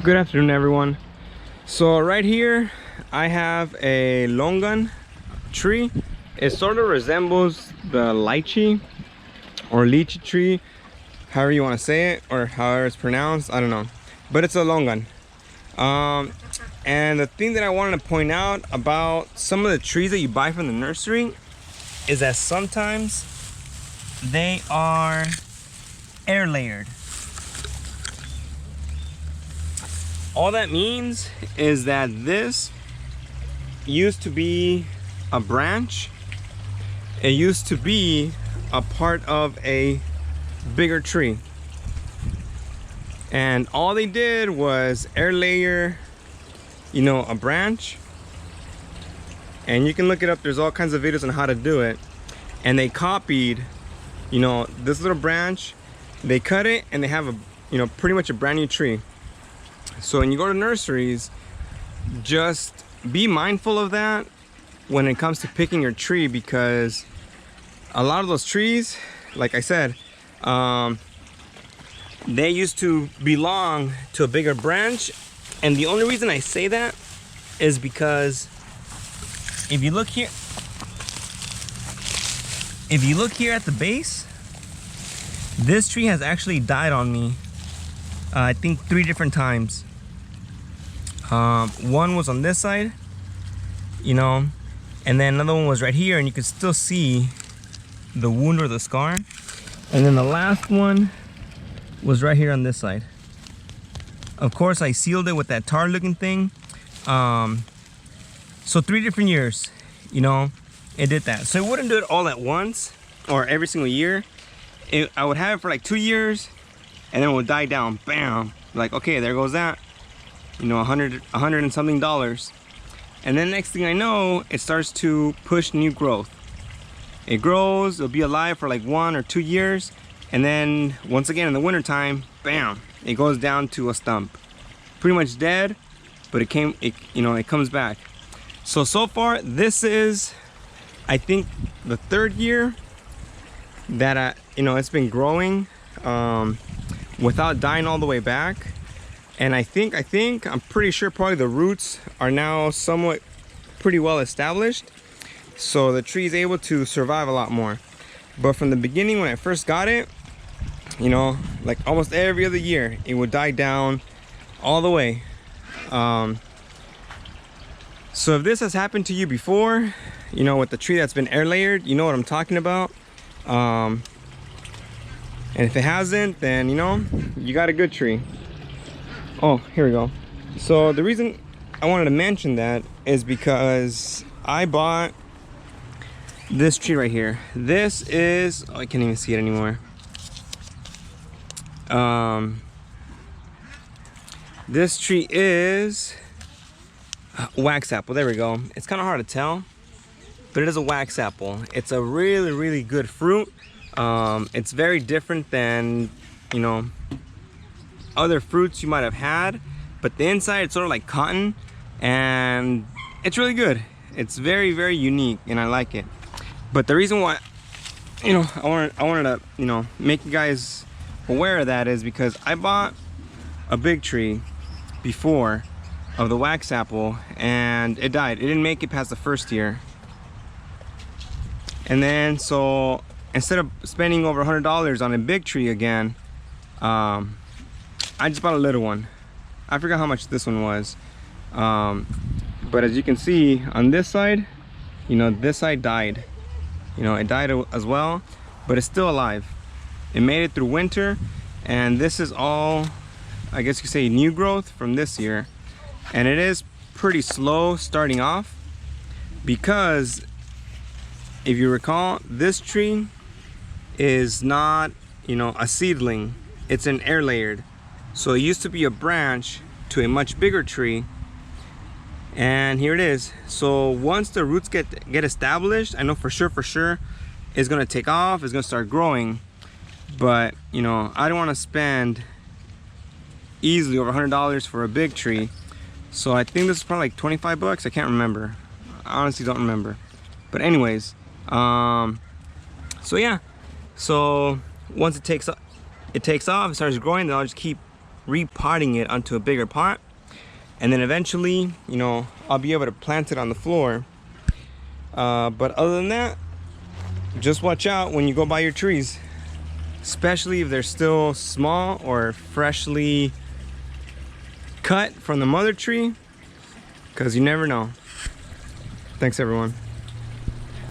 Good afternoon, everyone. So right here I have a Longan tree. It sort of resembles the lychee or lychee tree, however you want to say it, or however it's pronounced, I don't know, but it's a Longan. And the thing that I wanted to point out about some of the trees that you buy from the nursery is that sometimes they are air layered. All that means is that this used to be a branch. It used to be a part of a bigger tree. And all they did was air layer, you know, a branch. And you can look it up, there's all kinds of videos on how to do it. And they copied, you know, this little branch, they cut it and they have a, you know, pretty much a brand new tree. So when you go to nurseries, just be mindful of that when it comes to picking your tree, because a lot of those trees, like I said, they used to belong to a bigger branch. And the only reason I say that is because if you look here at the base, this tree has actually died on me. I think 3 different times. One was on this side, you know, and then another one was right here, and you can still see the wound or the scar. And then the last one was right here on this side. Of course, I sealed it with that tar looking thing. So 3 different years, you know, it did that. So it wouldn't do it all at once or every single year. I would have it for like 2 years, and then it would die down, bam, like, okay, there goes that, you know, $100 and something. And then next thing I know, it starts to push new growth. It grows, it'll be alive for like 1 or 2 years, and then once again in the winter time, bam, it goes down to a stump, pretty much dead. But it comes back. So far this is, I think, the 3rd year that it's been growing without dying all the way back. And I'm pretty sure probably the roots are now somewhat pretty well established, so the tree is able to survive a lot more. But from the beginning, when I first got it, you know, like almost every other year, it would die down all the way. So if this has happened to you before, you know, with the tree that's been air layered, you know what I'm talking about. And if it hasn't, then, you know, you got a good tree. Oh, here we go. So the reason I wanted to mention that is because I bought this tree right here. This is, oh, I can't even see it anymore. This tree is Waxapple. There we go. It's kind of hard to tell, but it is a Waxapple. It's a really, really good fruit. It's very different than, you know, other fruits you might have had, but the inside, it's sort of like cotton, and it's really good. It's very, very unique, and I like it. But the reason why, you know, I wanted to, you know, make you guys aware of that is because I bought a big tree before of the Waxapple, and it died. It didn't make it past the 1st year. And then, so instead of spending over $100 on a big tree again, I just bought a little one. I forgot how much this one was. But as you can see on this side, you know, this side died. You know, it died as well, but it's still alive. It made it through winter, and this is all, I guess you could say, new growth from this year. And it is pretty slow starting off, because if you recall, this tree is not, you know, a seedling. It's an air layered. So it used to be a branch to a much bigger tree, and here it is. So once the roots get established, I know for sure it's gonna take off, it's gonna start growing. But, you know, I don't want to spend easily over $100 for a big tree. So I think this is probably like 25 bucks. I can't remember. I honestly don't remember. But anyways, so yeah. So once it takes off, it starts growing, then I'll just keep repotting it onto a bigger pot. And then eventually, you know, I'll be able to plant it on the floor. But other than that, just watch out when you go buy your trees, especially if they're still small or freshly cut from the mother tree, because you never know. Thanks everyone.